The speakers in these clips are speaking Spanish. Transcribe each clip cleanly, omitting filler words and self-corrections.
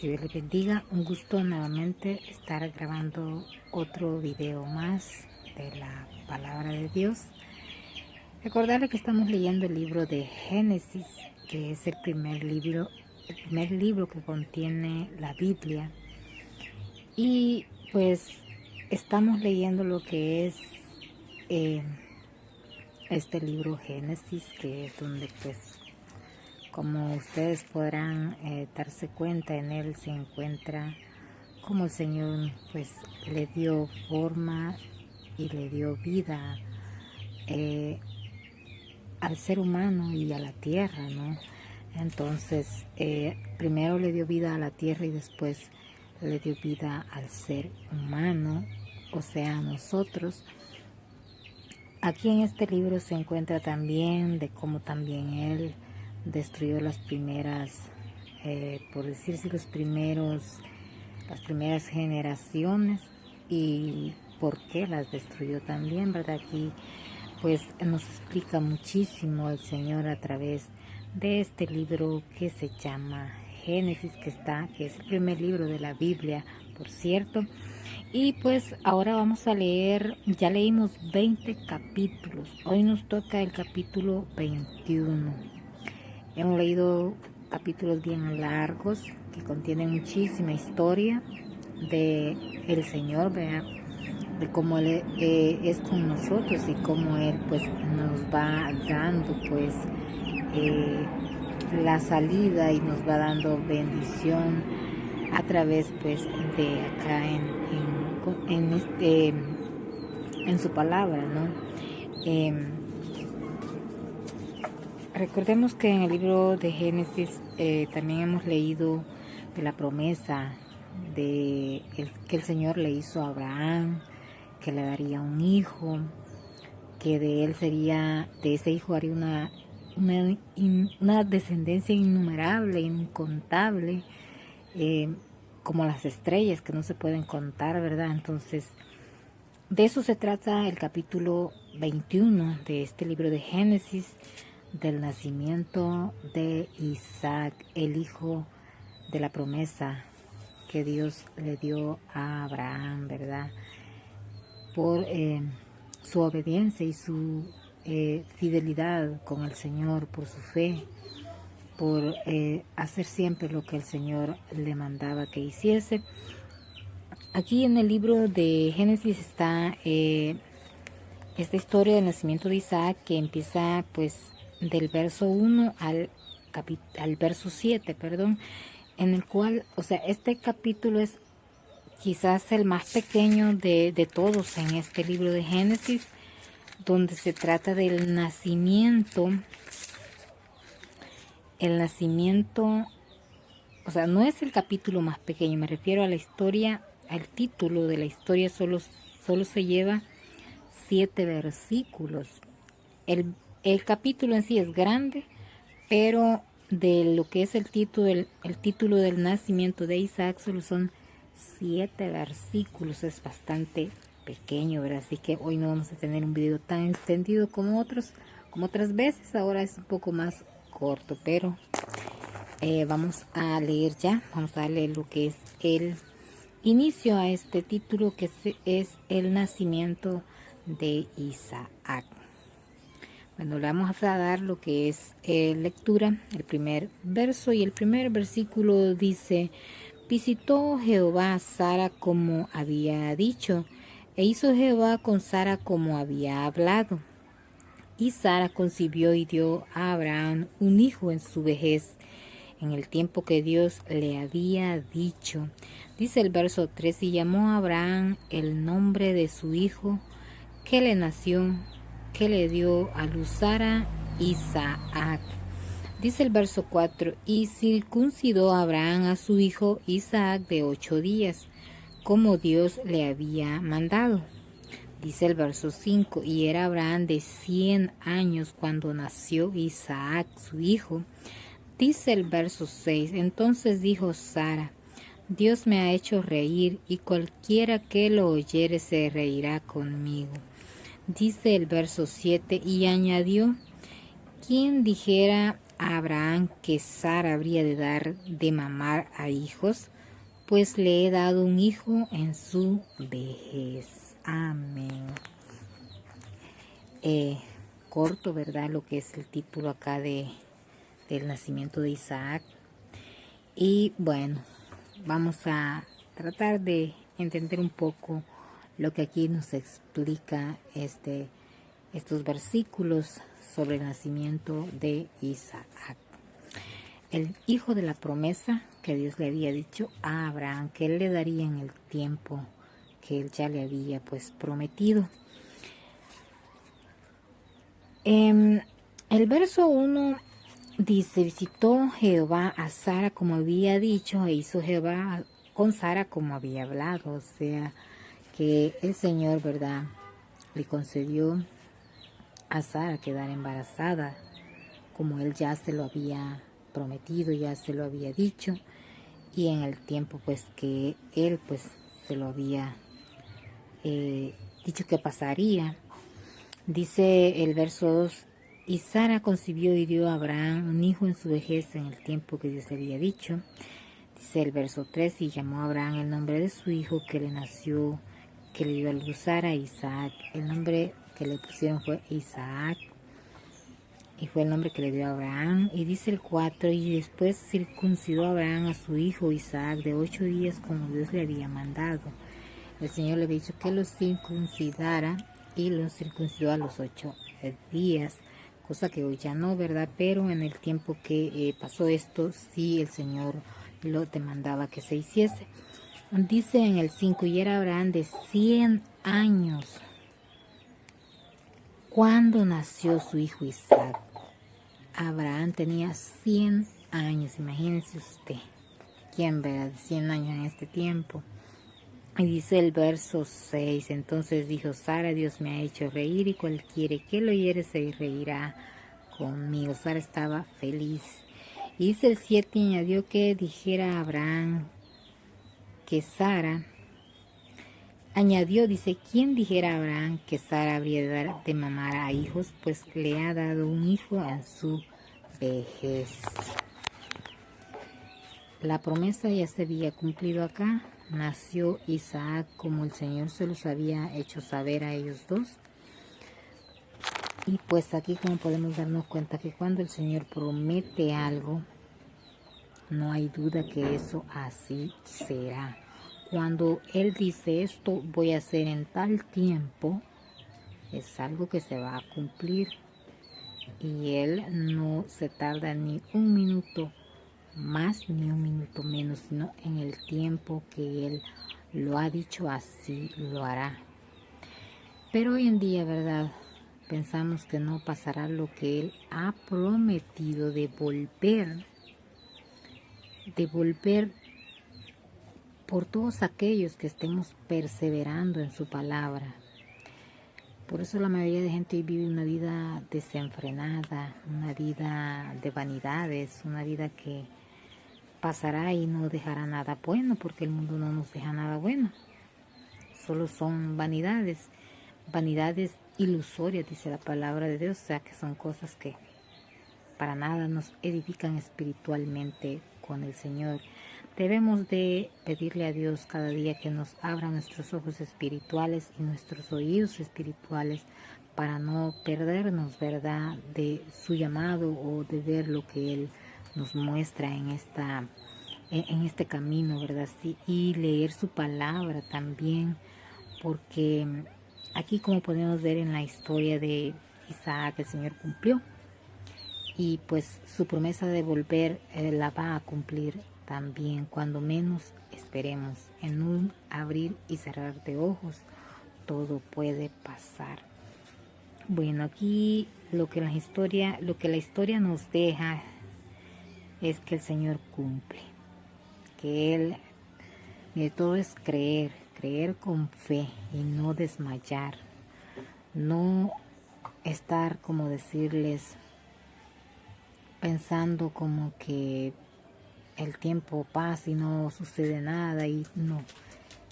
Que Dios les bendiga. Un gusto nuevamente estar grabando otro video más de la palabra de Dios. Recordarles que estamos leyendo el libro de Génesis, que es el primer libro que contiene la Biblia. Y pues estamos leyendo lo que es este libro Génesis, que es donde pues, como ustedes podrán darse cuenta, en él se encuentra como el Señor pues le dio forma y le dio vida al ser humano y a la tierra, ¿no? Entonces, primero le dio vida a la tierra y después le dio vida al ser humano, o sea, a nosotros. Aquí en este libro se encuentra también de cómo también Él destruyó las primeras, por decirse las primeras generaciones y por qué las destruyó también, ¿verdad? Aquí pues nos explica muchísimo el Señor a través de este libro que se llama Génesis, que es el primer libro de la Biblia, por cierto. Y pues ahora vamos a leer, ya leímos 20 capítulos, hoy nos toca el capítulo 21. Hemos leído capítulos bien largos que contienen muchísima historia de el Señor, ¿verdad? De cómo Él es con nosotros y cómo Él pues nos va dando pues la salida y nos va dando bendición a través pues de acá en su palabra, ¿no? Recordemos que en el libro de Génesis también hemos leído de la promesa que el Señor le hizo a Abraham, que le daría un hijo, que de ese hijo haría una descendencia innumerable, incontable, como las estrellas que no se pueden contar, ¿verdad? Entonces, de eso se trata el capítulo 21 de este libro de Génesis, del nacimiento de Isaac, el hijo de la promesa que Dios le dio a Abraham, ¿verdad? Por su obediencia y su fidelidad con el Señor, por su fe, por hacer siempre lo que el Señor le mandaba que hiciese. Aquí en el libro de Génesis está esta historia del nacimiento de Isaac, que empieza pues del verso 1 al verso 7, perdón, en el cual, o sea, este capítulo es quizás el más pequeño de todos en este libro de Génesis, donde se trata del nacimiento. El nacimiento, o sea, no es el capítulo más pequeño, me refiero a la historia, al título de la historia, solo se lleva 7 versículos. El capítulo en sí es grande, pero de lo que es el título del nacimiento de Isaac solo son 7 versículos, es bastante pequeño, ¿verdad? Así que hoy no vamos a tener un video tan extendido como otras veces. Ahora es un poco más corto, pero vamos a leer ya, vamos a leer lo que es el inicio a este título, que es el nacimiento de Isaac. Bueno, le vamos a dar lo que es lectura, el primer verso, y el primer versículo dice: visitó Jehová a Sara como había dicho, e hizo Jehová con Sara como había hablado. Y Sara concibió y dio a Abraham un hijo en su vejez, en el tiempo que Dios le había dicho. Dice el verso 3, y llamó a Abraham el nombre de su hijo que le nació, que le dio a luz Sara, Isaac. Dice el verso 4, y circuncidó a Abraham a su hijo Isaac de 8 días, como Dios le había mandado. Dice el verso 5, y era Abraham de 100 años cuando nació Isaac, su hijo. Dice el verso 6, entonces dijo Sara: Dios me ha hecho reír, y cualquiera que lo oyere se reirá conmigo. Dice el verso 7, y añadió: ¿quién dijera a Abraham que Sara habría de dar de mamar a hijos, pues le he dado un hijo en su vejez. Amén. Corto, ¿verdad? Lo que es el título acá del nacimiento de Isaac. Y bueno, vamos a tratar de entender un poco lo que aquí nos explica estos versículos sobre el nacimiento de Isaac. El hijo de la promesa que Dios le había dicho a Abraham que él le daría en el tiempo que él ya le había pues prometido. El verso 1 dice: visitó Jehová a Sara como había dicho, e hizo Jehová con Sara como había hablado. O sea, que el Señor, ¿verdad?, le concedió a Sara quedar embarazada, como él ya se lo había prometido, ya se lo había dicho, y en el tiempo pues que él pues se lo había dicho que pasaría. Dice el verso 2: y Sara concibió y dio a Abraham un hijo en su vejez en el tiempo que Dios le había dicho. Dice el verso 3: y llamó a Abraham el nombre de su hijo que le nació, que le dio a luz Sara, Isaac. El nombre que le pusieron fue Isaac, y fue el nombre que le dio a Abraham. Y dice el 4: y después circuncidó a Abraham a su hijo Isaac de 8 días como Dios le había mandado. El Señor le había dicho que lo circuncidara, y lo circuncidó a los 8 días, cosa que hoy ya no, ¿verdad? Pero en el tiempo que pasó esto, sí el Señor lo demandaba que se hiciese. Dice en el 5: y era Abraham de 100 años cuando nació su hijo Isaac. Abraham tenía 100 años, imagínense usted, ¿quién verá de 100 años en este tiempo? Y dice el verso 6: entonces dijo Sara: Dios me ha hecho reír, y cualquiera que lo oyere se reirá conmigo. Sara estaba feliz. Y dice el 7: y añadió que dijera a Abraham que Sara, dice, ¿quién dijera a Abraham que Sara habría de dar de mamar a hijos? Pues le ha dado un hijo en su vejez. La promesa ya se había cumplido acá. Nació Isaac como el Señor se los había hecho saber a ellos dos. Y pues aquí como podemos darnos cuenta que cuando el Señor promete algo, no hay duda que eso así será. Cuando Él dice esto voy a hacer en tal tiempo, es algo que se va a cumplir. Y Él no se tarda ni un minuto más ni un minuto menos, sino en el tiempo que Él lo ha dicho, así lo hará. Pero hoy en día, ¿verdad?, pensamos que no pasará lo que Él ha prometido de volver por todos aquellos que estemos perseverando en su palabra. Por eso la mayoría de gente hoy vive una vida desenfrenada, una vida de vanidades, una vida que pasará y no dejará nada bueno, porque el mundo no nos deja nada bueno. Solo son vanidades, vanidades ilusorias, dice la palabra de Dios, o sea que son cosas que para nada nos edifican espiritualmente con el Señor. Debemos de pedirle a Dios cada día que nos abra nuestros ojos espirituales y nuestros oídos espirituales para no perdernos, ¿verdad?, de su llamado o de ver lo que Él nos muestra en este camino, ¿verdad? Sí, y leer su palabra también, porque aquí, como podemos ver en la historia de Isaac, el Señor cumplió, y pues su promesa de volver la va a cumplir también cuando menos esperemos. En un abrir y cerrar de ojos todo puede pasar. Bueno, aquí lo que la historia nos deja es que el Señor cumple, que Él, de todo es creer con fe y no desmayar, no estar, como decirles, pensando como que el tiempo pasa y no sucede nada, y no.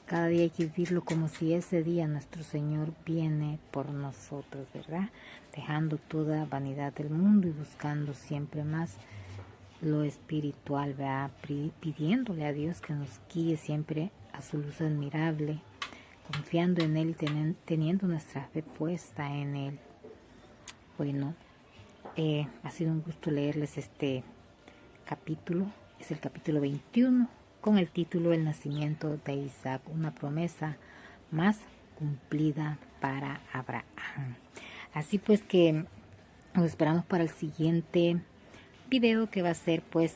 Cada día hay que vivirlo como si ese día nuestro Señor viene por nosotros, ¿verdad? dejando toda vanidad del mundo y buscando siempre más lo espiritual, ¿verdad? Pidiéndole a Dios que nos guíe siempre a su luz admirable, confiando en Él y teniendo nuestra fe puesta en Él. Bueno, ha sido un gusto leerles este capítulo. Es el capítulo 21 con el título El nacimiento de Isaac, una promesa más cumplida para Abraham. Así pues que nos esperamos para el siguiente video, que va a ser pues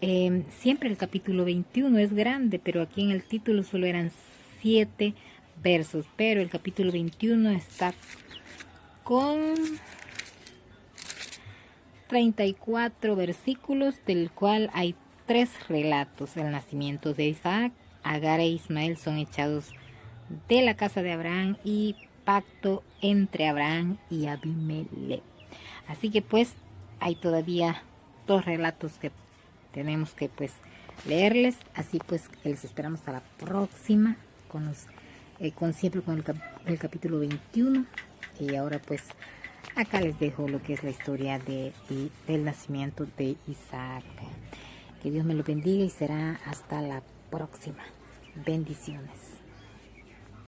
siempre el capítulo 21 es grande, pero aquí en el título solo eran 7 versos, pero el capítulo 21 está con 34 versículos, del cual hay 3 relatos: el nacimiento de Isaac, Agar e Ismael son echados de la casa de Abraham y pacto entre Abraham y Abimelech. Así que pues hay todavía 2 relatos que tenemos que pues leerles. Así pues les esperamos a la próxima siempre con el capítulo 21. Y ahora pues acá les dejo lo que es la historia del nacimiento de Isaac. Que Dios me lo bendiga y será hasta la próxima. Bendiciones.